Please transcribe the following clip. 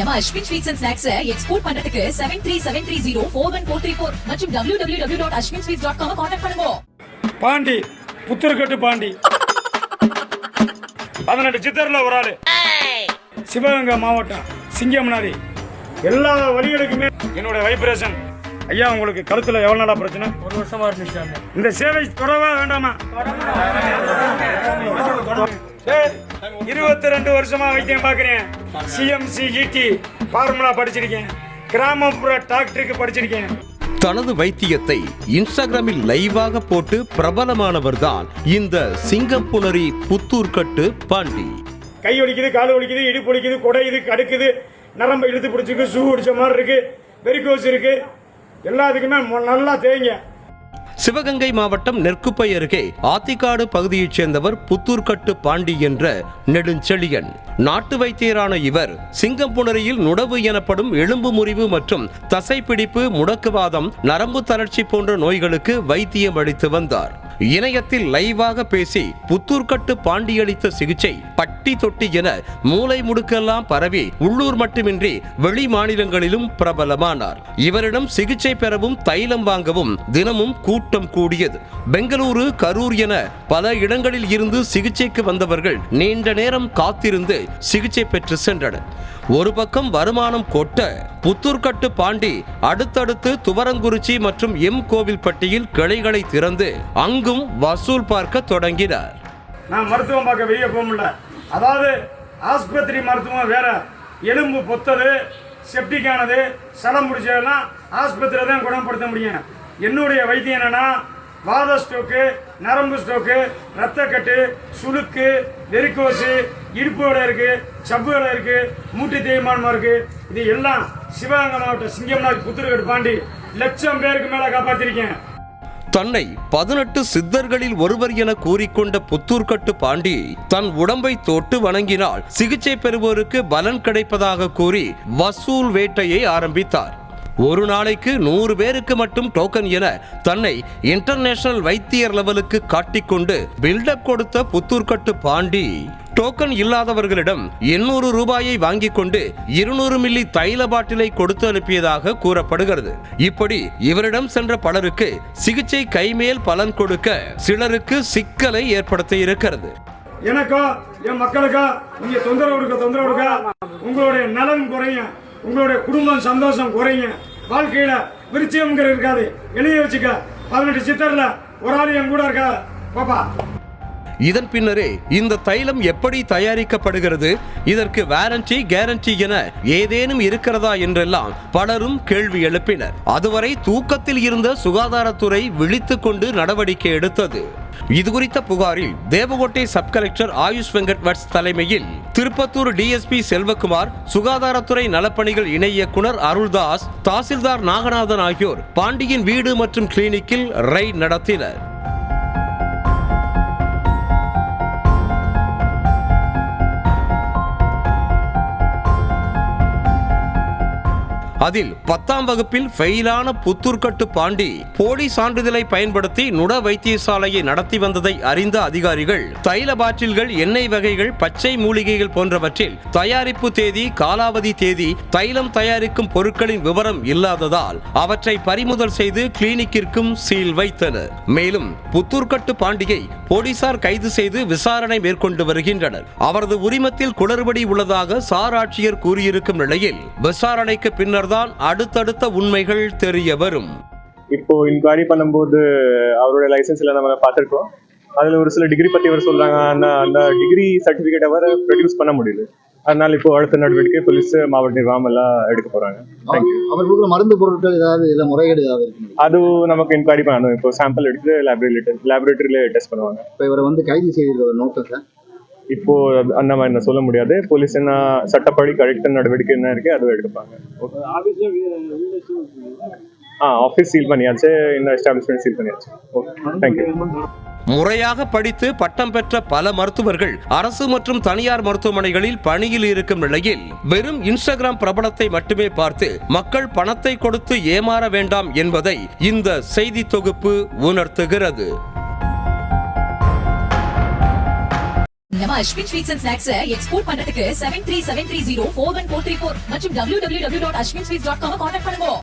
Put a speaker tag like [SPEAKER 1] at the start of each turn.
[SPEAKER 1] நம்ம Ashwin sweets and snacks export பண்றதுக்கு 7373041434 மற்றும் www.ashwinsweets.com கான்டாக்ட் பண்ணுங்க.
[SPEAKER 2] பாண்டி புத்தூர்கட்டு பாண்டி 18 சித்தர்ல ஒரு ஆளு, சிவகங்கை மாவட்டம் சிங்கம்னாரி. எல்லா வழிகளுக்குமே என்னோட வைப்ரேஷன். ஐயா, உங்களுக்கு கழுத்துல எவ்வளவு நாளா பிரச்சனை?
[SPEAKER 3] 1 வருஷமா இருந்துச்சு.
[SPEAKER 2] இந்த சேவை தொடவா வேண்டாமா? 22 வருஷமா வைத்தியம் பாக்குறேன். சிஎம்சி இடி ஃபார்முலா படிச்சிருக்கேன். கிராமப்புற டாக்டருக்கு படிச்சிருக்கேன்.
[SPEAKER 4] தனது வைத்தியத்தை இன்ஸ்டாகிராமில் லைவாக போட்டு பிரபலமானவர் தான் இந்த சிங்கப்புணரி புத்தூர்கட்டு பாண்டி.
[SPEAKER 2] கை ஒலிக்குது, கால் ஒலிக்குது, இடுப்பு ஒலிக்குது, குடையுது, கடுக்குது, நரம்பு இழுத்து பிடிச்சிருக்கு, ஷூ அடிச்ச மாதிரி இருக்கு, வெரிகோஸ் இருக்கு, எல்லாத்துக்குமே நல்லா தேங்க.
[SPEAKER 4] சிவகங்கை மாவட்டம் நெற்குப்பை அருகே ஆத்திக்காடு பகுதியைச் சேர்ந்தவர் புத்தூர்கட்டு பாண்டி என்ற நெடுஞ்செழியன். நாட்டு வைத்தியரான இவர் சிங்கம்புணரியில் நுடவு எனப்படும் எலும்பு முறிவு மற்றும் தசைப்பிடிப்பு, முடக்குவாதம், நரம்பு தளர்ச்சி போன்ற நோய்களுக்கு வைத்தியம் அளித்து வந்தார். இணையத்தில் லைவாக பேசி புத்தூர்கட்டு பாண்டி அளித்த சிகிச்சை பட்டி தொட்டி என மூளை முடுக்கெல்லாம் பரவி உள்ளூர் மட்டுமின்றி வெளி மாநிலங்களிலும் பிரபலமானார். இவரிடம் சிகிச்சை பெறவும் தைலம் வாங்கவும் தினமும் கூட்டம் கூடியது. பெங்களூரு, கரூர் என பல இடங்களில் இருந்து சிகிச்சைக்கு வந்தவர்கள் நீண்ட நேரம் காத்திருந்து சிகிச்சை பெற்று சென்றனர். ஒரு பக்கம் வருமானம் கொட்ட புத்தூர்கட்டு பாண்டி அடுத்தடுத்து துவரங்குறிச்சி மற்றும் எம் கோவில்பட்டியில் கிளைகளை திறந்து அங்கும் வசூல் பார்க்க தொடங்கினார்.
[SPEAKER 2] நான் மருத்துவம் பார்க்க வெளியே போக முடியல. அதாவது ஆஸ்பத்திரி மருத்துவம் வேற. எலும்பு பொத்தது, செப்டிக் ஆனது, சலம் முடிச்சதெல்லாம் ஆஸ்பத்திரியில் தான் குணப்படுத்த முடியும். என்னுடைய வைத்தியம் என்னன்னா வாத ஸ்ட்ரோக்கு, நரம்பு ஸ்ட்ரோக்கு, ரத்தக்கட்டு, சுளுக்கு, வெரிகோசு, இடுப்பு வேலை இருக்கு, சப்பு வேலை இருக்கு, மூட்டு தேய்மானமா இருக்கு. இது எல்லாம் சிவகங்கை மாவட்டம் சிங்கம்னாரி புத்தூர்கட்டு பாண்டி 1,00,000 பேருக்கு மேல காப்பாத்திருக்கேன்.
[SPEAKER 4] தன்னை 18 சித்தர்களில் ஒருவர் என கூறிக்கொண்ட புத்தூர்கட்டு பாண்டி தன் உடம்பை தொட்டு வணங்கினால் சிகிச்சை பெறுவோருக்கு பலன் கிடைப்பதாக கூறி வசூல் வேட்டையை ஆரம்பித்தார். ஒரு நாளைக்கு 100 பேருக்கு மட்டும் டோக்கன் என தன்னை இன்டர்நேஷனல் வைத்தியர் லெவலுக்கு காட்டிக்கொண்டு பில்டப் கொடுத்த புத்தூர்கட்டு பாண்டி டோக்கன் இல்லாதவர்களிடம் 800 ரூபாயை வாங்கிக் கொண்டு 200 மில்லி தைல பாட்டிலை கொடுத்து அனுப்பியதாக கூறப்படுகிறது. இப்படி இவரிடம் சென்ற பலருக்கு சிகிச்சை கைமேல் பலன் கொடுக்க சிலருக்கு சிக்கலை ஏற்படுத்த இருக்கிறது.
[SPEAKER 2] எனக்கோ என் மக்களுக்கோ நீங்க தொந்தரவு கொடுக்க உங்களுடைய நலன் குறையும், உங்களுடைய குடும்பம் சந்தோஷம் குறையும், வாழ்க்கையில விருச்சியம் இருக்காது. எழுதி வச்சுக்க, 18 சித்தர்ல ஒரு ஆள் என் கூட இருக்கா பாப்பா.
[SPEAKER 4] இதன் பின்னரே இந்த தைலம் எப்படி தயாரிக்கப்படுகிறது, இதற்கு வாரண்டி, கேரண்டி என ஏதேனும் இருக்கிறதா என்றெல்லாம் பலரும் கேள்வி எழுப்பினர். அதுவரை தூக்கத்தில் இருந்த சுகாதாரத்துறை விழித்துக் கொண்டு நடவடிக்கை எடுத்தது. இதுகுறித்த புகாரில் Devakottai sub collector AYUSH Venkat woods தலைமையில் திருப்பத்தூர் டிஎஸ்பி செல்வகுமார், சுகாதாரத்துறை நலப்பணிகள் இணை இயக்குனர் அருள்தாஸ், தாசில்தார் நாகநாதன் ஆகியோர் பாண்டியின் வீடு மற்றும் கிளினிக்கில் ரெய்ட் நடத்தினர். அதில் 10ஆம் வகுப்பில் ஃபெயிலான புத்தூர்கட்டு பாண்டி போலி சான்றிதழை பயன்படுத்தி நுட வைத்தியசாலையை நடத்தி வந்ததை அறிந்த அதிகாரிகள் தைல பாட்டில்கள், எண்ணெய் வகைகள், பச்சை மூலிகைகள் போன்றவற்றில் தயாரிப்பு தேதி, காலாவதி தேதி, தைலம் தயாரிக்கும் பொருட்களின் விவரம் இல்லாததால் அவற்றை பறிமுதல் செய்து கிளினிக்கிற்கும் சீல் வைத்தனர். மேலும் புத்தூர்கட்டு பாண்டியை போலீசார் கைது செய்து விசாரணை மேற்கொண்டு வருகின்றனர். அவரது உரிமத்தில் குளறுபடி உள்ளதாக சார் ஆட்சியர் கூறியிருக்கும் நிலையில் விசாரணைக்கு பின்னர் தான் அடுத்தடுத்த உண்மைகள் தெரிய வரும்.
[SPEAKER 5] இப்போ இன்குவரி பண்ணும்போது அவருடைய லைசன்ஸ்ல நம்ம பார்த்திருக்கோம். அதுல ஒரு சில டிகிரி பத்தி அவர் சொல்றாங்க. அந்த டிகிரி சர்டிபிகேட் அவர் ப்ரொடியூஸ் பண்ண முடியல. அதனால இப்போ அடுத்த நடவடிக்கை போலீஸ், மாவட்ட நிர்வாகம் எல்லாம் எடுக்க போறாங்க.
[SPEAKER 6] அவர்களுக்கு மருந்து பொருட்கள் ஏதாவது இல்ல முறைகேடு ஏதாவது இருக்கு, அது
[SPEAKER 5] நமக்கு இன்குவரி பண்ணணும். இப்போ சாம்பிள் எடுத்து லேபரேட்டரியில டெஸ்ட் பண்ணுவாங்க.
[SPEAKER 6] இப்போ இவரை வந்து கைது செய்த நோக்கம் சார்
[SPEAKER 5] இப்போ அந்த மாதிரி என்ன சொல்ல முடியாது. போலீஸ் என்ன சட்டப்படி கரெக்ட் நடவடிக்கை என்ன இருக்கு அது எடுப்பாங்க. ஆஃபீஸ் சீல் பண்ணியாச்சு, இந்த எஸ்டாப்லிஷ்மெண்ட் சீல் பண்ணியாச்சு. Okay, thank you.
[SPEAKER 4] முறையாக படித்து பட்டம் பெற்ற பல மருத்துவர்கள் அரசு மற்றும் தனியார் மருத்துவமனைகளில் பணியில் இருக்கும் நிலையில் வெறும் இன்ஸ்டாகிராம் பிரபலத்தை மட்டுமே பார்த்து மக்கள் பணத்தை கொடுத்து ஏமாற வேண்டாம் என்பதை இந்த செய்தி தொகுப்பு உணர்த்துகிறது.
[SPEAKER 1] நம்ம Ashwin sweets and snacks export பண்றதுக்கு 7373041434 மற்றும் www.ashwinsweets.com கான்டாக்ட் பண்ணுங்க.